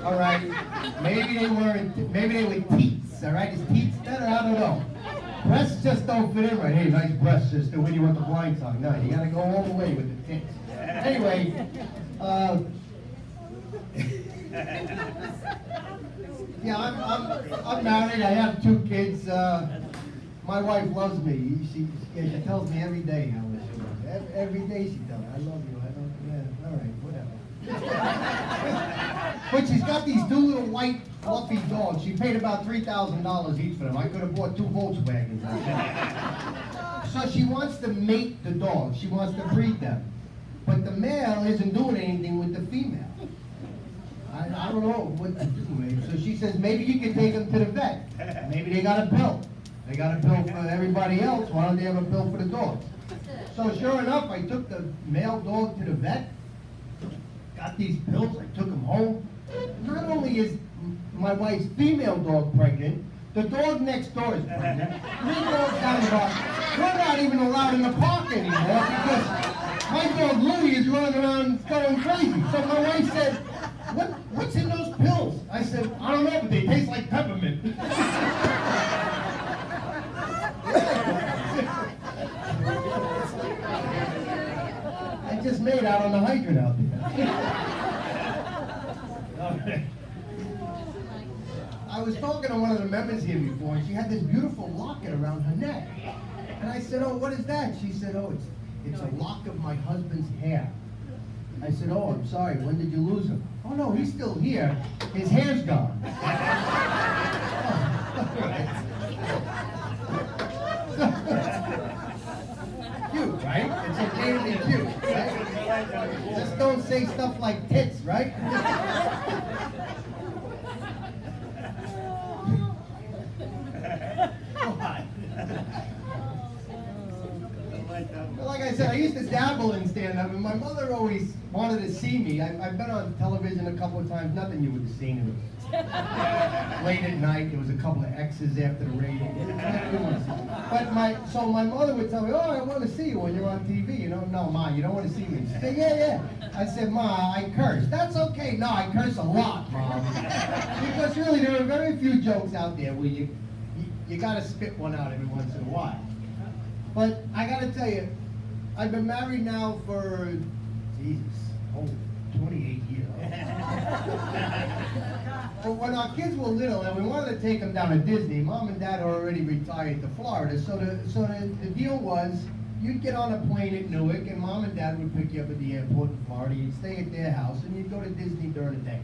All right, maybe they were teats, all right? Is teats better? I don't know. Breasts just don't fit in right. Hey, nice breasts, sister, when you want the blind song. No, you gotta go all the way with the tits. Anyway, yeah, I'm married, I have 2 kids. My wife loves me. She tells me every day how much she loves me. Every day she tells me, I love you, yeah, all right, whatever. But she's got these 2 little white fluffy dogs. She paid about $3,000 each for them. I could have bought 2 Volkswagens. So she wants to mate the dogs. She wants to breed them. But the male isn't doing anything with the female. I don't know what to do, maybe. So she says, maybe you can take them to the vet. Maybe they got a pill. They got a pill for everybody else. Why don't they have a pill for the dogs? So sure enough, I took the male dog to the vet. Got these pills, I took them home. Not only is my wife's female dog pregnant, the dog next door is pregnant. 3 dogs down the block. We're not even allowed in the park anymore because my dog Louie is running around going crazy. So my wife said, what's in those pills? I said, I don't know, but they taste like peppermint. I just made out on the hydrant out there. I was talking to one of the members here before, and she had this beautiful locket around her neck. And I said, oh, what is that? She said, oh, it's a lock of my husband's hair. I said, oh, I'm sorry, when did you lose him? Oh, no, he's still here. His hair's gone. Cute, right? It's okay to be cute, right? Just don't say stuff like tits, right? Well, like I said, I used to dabble in stand-up, and my mother always wanted to see me. I've been on television a couple of times, nothing you would have seen. It was late at night, there was a couple of X's after the radio. But so my mother would tell me, oh, I want to see you when you're on TV. You know, no, Ma, you don't want to see me. She'd say, yeah. I said, Ma, I curse. That's okay. No, I curse a lot, Mom. Because really, there are very few jokes out there where you got to spit one out every once in a while. But I got to tell you, I've been married now for, 28 years. But when our kids were little and we wanted to take them down to Disney, Mom and Dad are already retired to Florida. So the deal was, you'd get on a plane at Newark and Mom and Dad would pick you up at the airport in Florida. You'd stay at their house and you'd go to Disney during the day.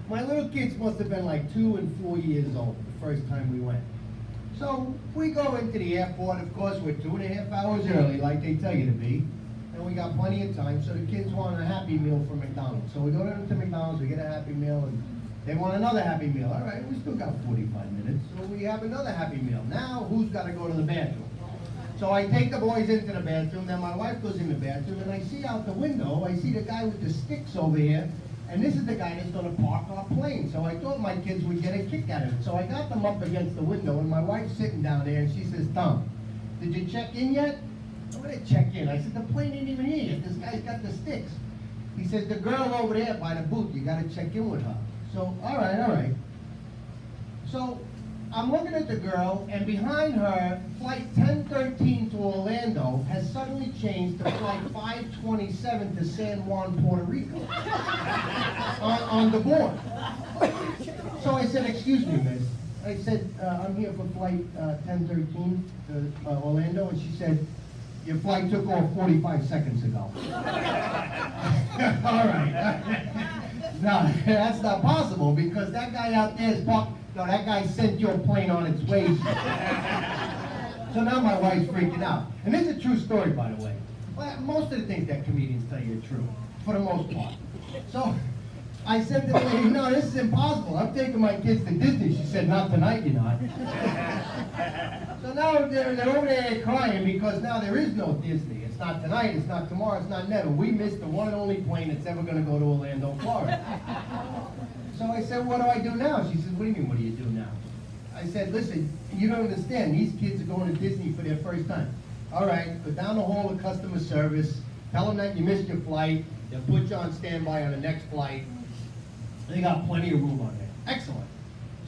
My little kids must have been like 2 and 4 years old the first time we went. So we go into the airport, of course, we're 2.5 hours early, like they tell you to be. And we got plenty of time, so the kids want a Happy Meal from McDonald's. So we go to McDonald's, we get a Happy Meal, and they want another Happy Meal. All right, we still got 45 minutes, so we have another Happy Meal. Now, who's got to go to the bathroom? So I take the boys into the bathroom, then my wife goes in the bathroom, and I see out the window, I see the guy with the sticks over here, and this is the guy that's going to park our plane. So I thought my kids would get a kick out of it. So I got them up against the window, and my wife's sitting down there, and she says, Tom, did you check in yet? I'm going to check in. I said, the plane ain't even here yet. This guy's got the sticks. He says, the girl over there by the booth, you got to check in with her. So, all right. So I'm looking at the girl, and behind her, flight 1013 to Orlando has suddenly changed to flight 527 to San Juan, Puerto Rico, on the board. So I said, excuse me, miss. I said, I'm here for flight 1013 to Orlando, and she said, your flight took off 45 seconds ago. All right. No, that's not possible, because that guy out there is parked. No, that guy sent your plane on its way. So now my wife's freaking out. And this is a true story, by the way. Well, most of the things that comedians tell you are true, for the most part. So I said to the lady, no, this is impossible. I'm taking my kids to Disney. She said, not tonight, you're not. So now they're over there crying because now there is no Disney. It's not tonight, it's not tomorrow, it's not never. We missed the one and only plane that's ever going to go to Orlando, Florida. So I said, what do I do now? She said, what do you mean, what do you do now? I said, listen, you don't understand. These kids are going to Disney for their first time. All right, go down the hall with customer service. Tell them that you missed your flight. They'll put you on standby on the next flight. They got plenty of room on there. Excellent.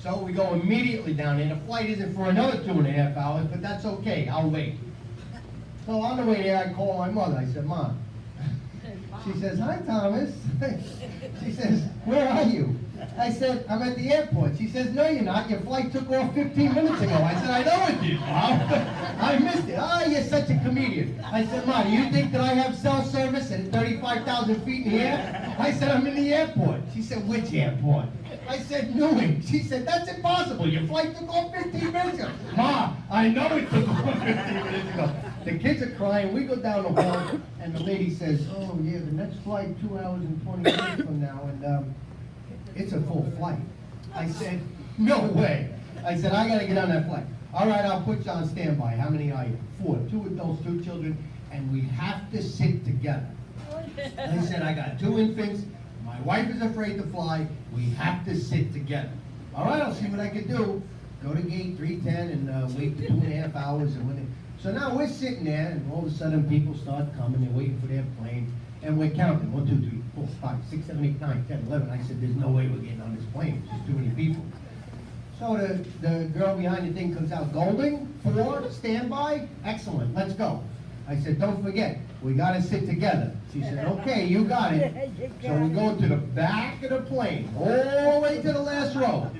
So we go immediately down there. The flight isn't for another 2.5 hours, but that's okay. I'll wait. So on the way there, I call my mother. I said, Mom. She says, hi, Thomas. She says, where are you? I said, I'm at the airport. She says, no, you're not. Your flight took off 15 minutes ago. I said, I know it did, Mom. I missed it. Ah, you're such a comedian. I said, Mom, do you think that I have cell service at 35,000 feet in the air? I said, I'm in the airport. She said, which airport? I said, Newark. She said, that's impossible. Your flight took off 15 minutes ago. Ma, I know it took off 15 minutes ago. The kids are crying. We go down the hall, and the lady says, oh, yeah, the next flight 2 hours and 20 minutes from now, and it's a full flight. I said, no way. I said, I gotta get on that flight. All right, I'll put you on standby. How many are you? 4, 2 adults, 2 children, and we have to sit together. I said, I got 2 infants. My wife is afraid to fly. We have to sit together. All right, I'll see what I can do. Go to gate 310 and wait for 2.5 hours. So now we're sitting there, and all of a sudden people start coming. They're waiting for their plane, and we're counting. 1, 2, 3, 4, 5, 6, 7, 8, 9, 10, 11. I said, there's no way we're getting on this plane. There's just too many people. So the girl behind the thing comes out. Golding, 4, standby. Excellent, let's go. I said, don't forget, we got to sit together. She said, okay, you got it. So we go to the back of the plane, all the way to the last row.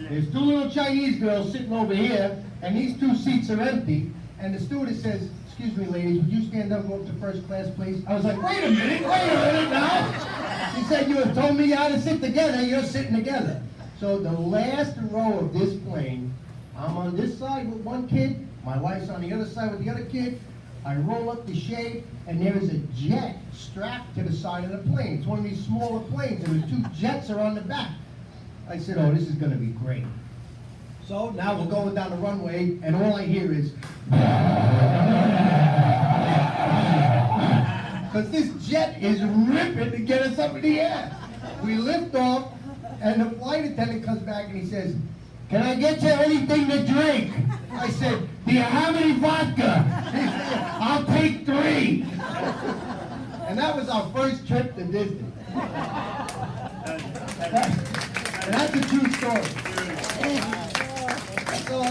There's 2 little Chinese girls sitting over here, and these 2 seats are empty. And the stewardess says, excuse me, ladies, would you stand up and go up to first class, please? I was like, wait a minute now. She said, you have told me how to sit together, you're sitting together. So the last row of this plane, I'm on this side with 1 kid, my wife's on the other side with the other kid. I roll up the shade, and there is a jet strapped to the side of the plane. It's one of these smaller planes, and the 2 jets are on the back. I said, oh, this is going to be great. So now we're going down the runway, and all I hear is, because this jet is ripping to get us up in the air. We lift off, and the flight attendant comes back and he says, can I get you anything to drink? I said, do you have any vodka? He said, I'll take 3. And that was our first trip to Disney. That's a true story. So